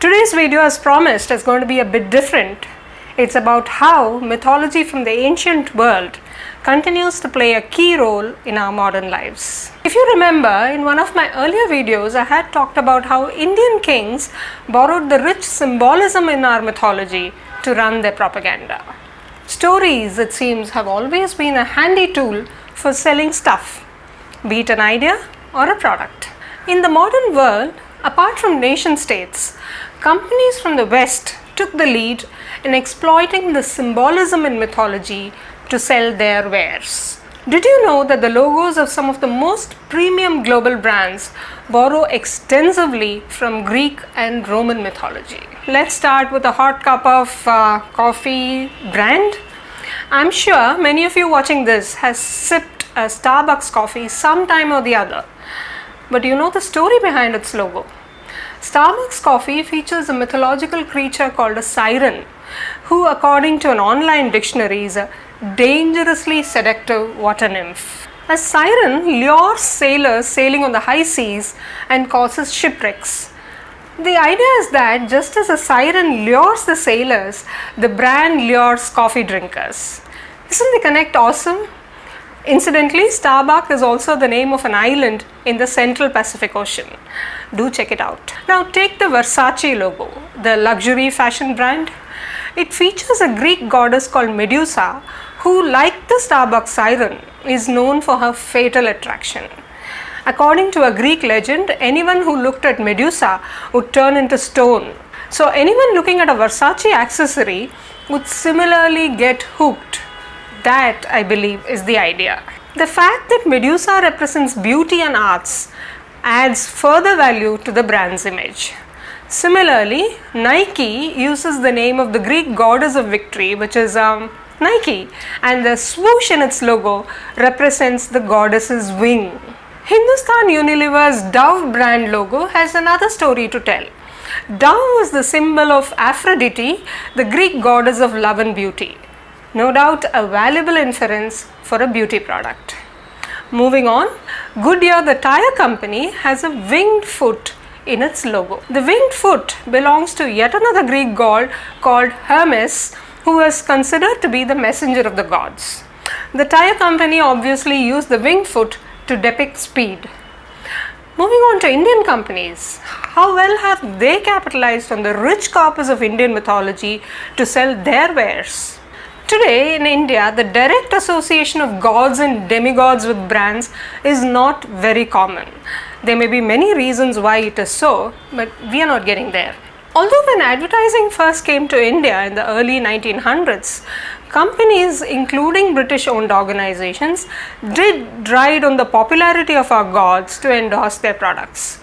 Today's video, as promised, is going to be a bit different. It's about how mythology from the ancient world continues to play a key role in our modern lives. If you remember, in one of my earlier videos, I had talked about how Indian kings borrowed the rich symbolism in our mythology to run their propaganda. Stories, it seems, have always been a handy tool for selling stuff, be it an idea or a product. In the modern world, apart from nation states, companies from the West took the lead in exploiting the symbolism in mythology to sell their wares. Did you know that the logos of some of the most premium global brands borrow extensively from Greek and Roman mythology? Let's start with a hot cup of coffee brand. I'm sure many of you watching this has sipped a Starbucks coffee sometime or the other. But you know the story behind its logo. Starbucks coffee features a mythological creature called a siren, who according to an online dictionary is a dangerously seductive water nymph. A siren lures sailors sailing on the high seas and causes shipwrecks. The idea is that just as a siren lures the sailors, the brand lures coffee drinkers. Isn't the connect awesome? Incidentally, Starbucks is also the name of an island in the Central Pacific Ocean. Do check it out. Now take the Versace logo, the luxury fashion brand. It features a Greek goddess called Medusa, who, like the Starbucks siren, is known for her fatal attraction. According to a Greek legend, anyone who looked at Medusa would turn into stone. So anyone looking at a Versace accessory would similarly get hooked. That, I believe, is the idea. The fact that Medusa represents beauty and arts adds further value to the brand's image. Similarly, Nike uses the name of the Greek goddess of victory, which is Nike, and the swoosh in its logo represents the goddess's wing. Hindustan Unilever's Dove brand logo has another story to tell. Dove was the symbol of Aphrodite, the Greek goddess of love and beauty. No doubt a valuable inference for a beauty product. Moving on, Goodyear, the tire company, has a winged foot in its logo. The winged foot belongs to yet another Greek god called Hermes, who is considered to be the messenger of the gods. The tire company obviously used the winged foot to depict speed. Moving on to Indian companies, how well have they capitalized on the rich corpus of Indian mythology to sell their wares? Today in India, the direct association of gods and demigods with brands is not very common. There may be many reasons why it is so, but we are not getting there. Although when advertising first came to India in the early 1900s, companies, including British-owned organizations, did ride on the popularity of our gods to endorse their products.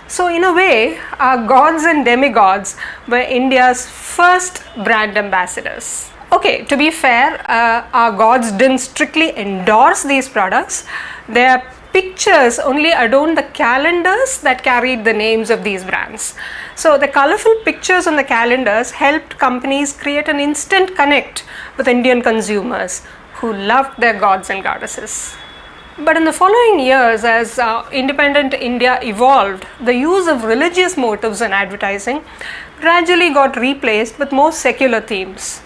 So in a way, our gods and demigods were India's first brand ambassadors. Okay, to be fair, our gods didn't strictly endorse these products. Their pictures only adorned the calendars that carried the names of these brands. So the colorful pictures on the calendars helped companies create an instant connect with Indian consumers who loved their gods and goddesses. But in the following years, as independent India evolved, the use of religious motives in advertising gradually got replaced with more secular themes.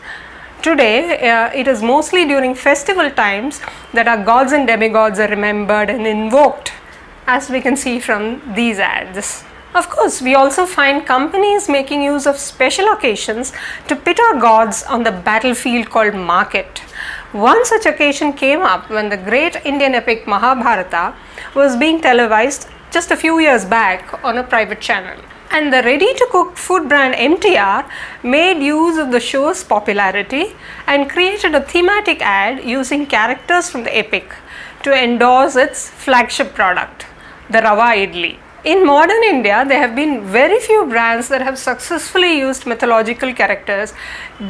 Today, it is mostly during festival times that our gods and demigods are remembered and invoked, as we can see from these ads. Of course, we also find companies making use of special occasions to pit our gods on the battlefield called market. One such occasion came up when the great Indian epic Mahabharata was being televised just a few years back on a private channel. And the ready-to-cook food brand MTR made use of the show's popularity and created a thematic ad using characters from the epic to endorse its flagship product, the Rava Idli. In modern India, there have been very few brands that have successfully used mythological characters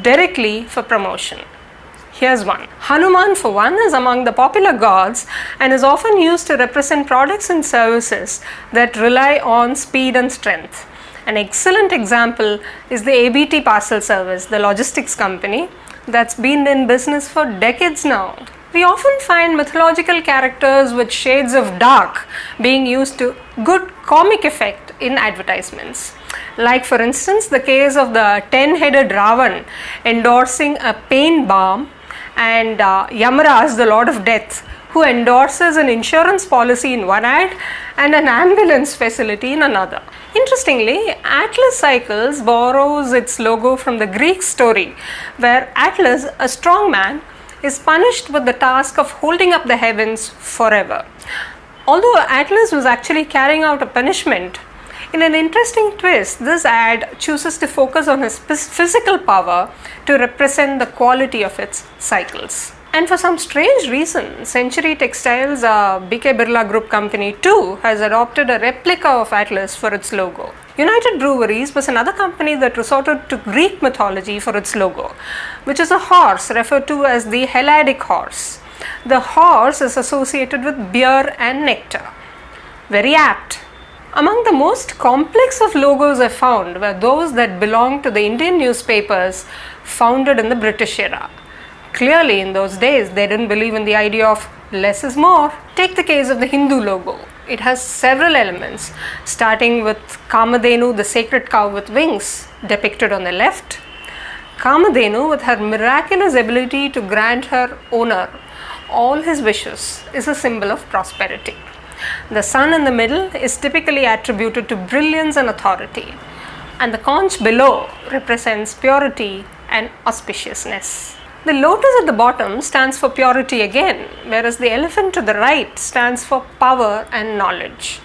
directly for promotion. Here's one. Hanuman, for one, is among the popular gods and is often used to represent products and services that rely on speed and strength. An excellent example is the ABT parcel service, the logistics company that's been in business for decades now. We often find mythological characters with shades of dark being used to good comic effect in advertisements. Like for instance the case of the 10-headed Ravan endorsing a pain balm, and Yamaraj, the Lord of Death, who endorses an insurance policy in one ad and an ambulance facility in another. Interestingly, Atlas Cycles borrows its logo from the Greek story where Atlas, a strong man, is punished with the task of holding up the heavens forever. Although Atlas was actually carrying out a punishment, in an interesting twist, this ad chooses to focus on his physical power to represent the quality of its cycles. And for some strange reason, Century Textiles, a BK Birla Group company too, has adopted a replica of Atlas for its logo. United Breweries was another company that resorted to Greek mythology for its logo, which is a horse referred to as the Helladic horse. The horse is associated with beer and nectar. Very apt. Among the most complex of logos I found were those that belonged to the Indian newspapers founded in the British era. Clearly, in those days, they didn't believe in the idea of less is more. Take the case of the Hindu logo. It has several elements, starting with Kamadhenu, the sacred cow with wings, depicted on the left. Kamadhenu, with her miraculous ability to grant her owner all his wishes, is a symbol of prosperity. The sun in the middle is typically attributed to brilliance and authority, and the conch below represents purity and auspiciousness. The lotus at the bottom stands for purity again, whereas the elephant to the right stands for power and knowledge.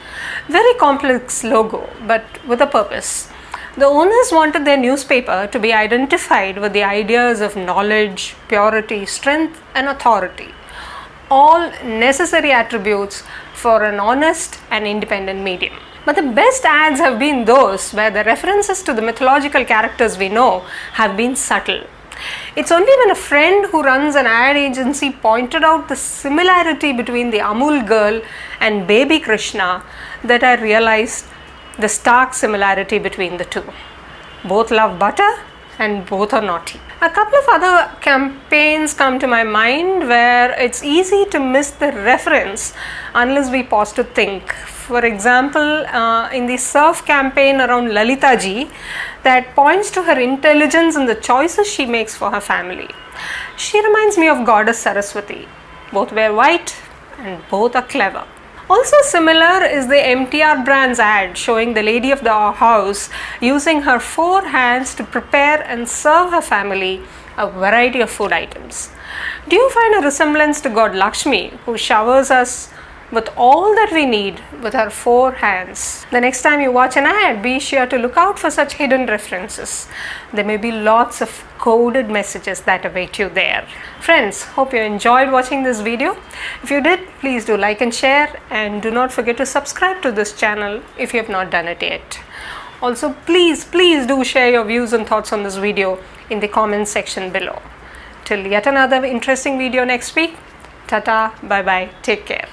Very complex logo, but with a purpose. The owners wanted their newspaper to be identified with the ideas of knowledge, purity, strength, and authority, all necessary attributes for an honest and independent medium. But the best ads have been those where the references to the mythological characters we know have been subtle. It's only when a friend who runs an ad agency pointed out the similarity between the Amul girl and baby Krishna that I realized the stark similarity between the two. Both love butter and both are naughty. A couple of other campaigns come to my mind where it's easy to miss the reference unless we pause to think. For example, in the surf campaign around Lalita ji, that points to her intelligence and the choices she makes for her family. She reminds me of goddess Saraswati. Both wear white and both are clever. Also similar is the MTR brand's ad showing the lady of the house using her 4 hands to prepare and serve her family a variety of food items. Do you find a resemblance to God Lakshmi, who showers us with all that we need with her 4 hands? The next time you watch an ad, be sure to look out for such hidden references. There may be lots of coded messages that await you there. Friends, hope you enjoyed watching this video. If you did, please do like and share, and do not forget to subscribe to this channel if you have not done it yet. Also, please do share your views and thoughts on this video in the comments section below. Till yet another interesting video next week. Tata, bye bye, take care.